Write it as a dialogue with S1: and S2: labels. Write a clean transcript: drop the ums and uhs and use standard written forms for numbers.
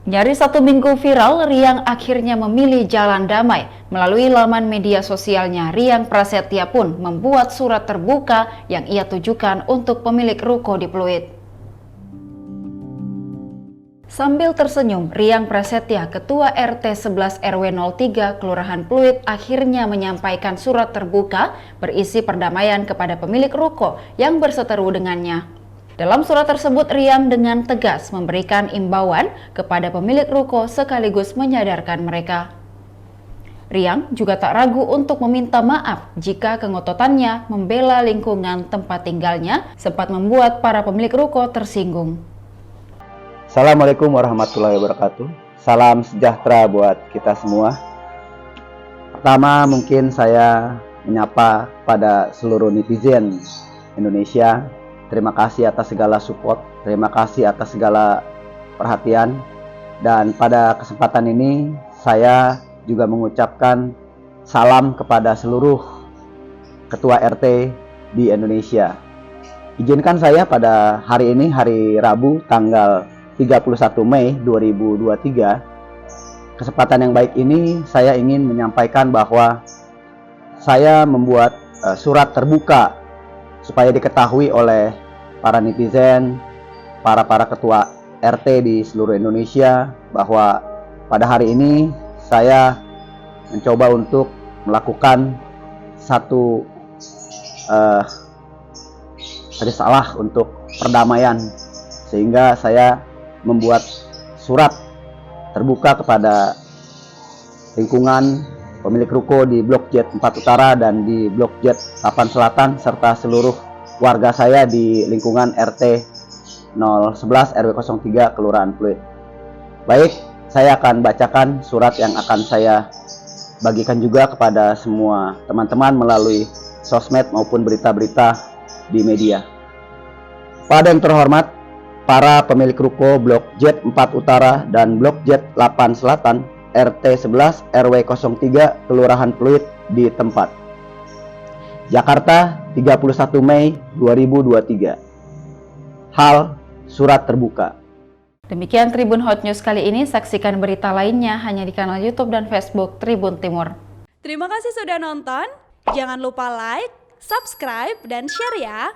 S1: Nyaris 1 minggu viral, Riang akhirnya memilih jalan damai. Melalui laman media sosialnya, Riang Prasetya pun membuat surat terbuka yang ia tujukan untuk pemilik ruko di Pluit. Sambil tersenyum, Riang Prasetya, Ketua RT 11 RW 03 Kelurahan Pluit, akhirnya menyampaikan surat terbuka berisi perdamaian kepada pemilik ruko yang berseteru dengannya. Dalam surat tersebut, Riang dengan tegas memberikan imbauan kepada pemilik ruko sekaligus menyadarkan mereka. Riang juga tak ragu untuk meminta maaf jika kengototannya membela lingkungan tempat tinggalnya sempat membuat para pemilik ruko tersinggung.
S2: Assalamualaikum warahmatullahi wabarakatuh. Salam sejahtera buat kita semua. Pertama, mungkin saya menyapa pada seluruh netizen Indonesia. Terima kasih atas segala support, terima kasih atas segala perhatian. Dan pada kesempatan ini saya juga mengucapkan salam kepada seluruh ketua RT di Indonesia. Izinkan saya pada hari ini, hari Rabu, tanggal 31 Mei 2023, kesempatan yang baik ini saya ingin menyampaikan bahwa saya membuat surat terbuka supaya diketahui oleh para netizen, para ketua RT di seluruh Indonesia bahwa pada hari ini saya mencoba untuk melakukan satu risalah untuk perdamaian, sehingga saya membuat surat terbuka kepada lingkungan pemilik ruko di Blok J 4 Utara dan di Blok J 8 Selatan serta seluruh warga saya di lingkungan RT 011 RW 03 Kelurahan Pluit. Baik, saya akan bacakan surat yang akan saya bagikan juga kepada semua teman-teman melalui sosmed maupun berita-berita di media. Pada yang terhormat, para pemilik ruko Blok J 4 Utara dan Blok J 8 Selatan RT 11 RW 03 Kelurahan Pluit di tempat. Jakarta, 31 Mei 2023. Hal surat terbuka.
S1: Demikian Tribun Hot News kali ini. Saksikan berita lainnya hanya di kanal YouTube dan Facebook Tribun Timur.
S3: Terima kasih sudah nonton. Jangan lupa like, subscribe, dan share ya.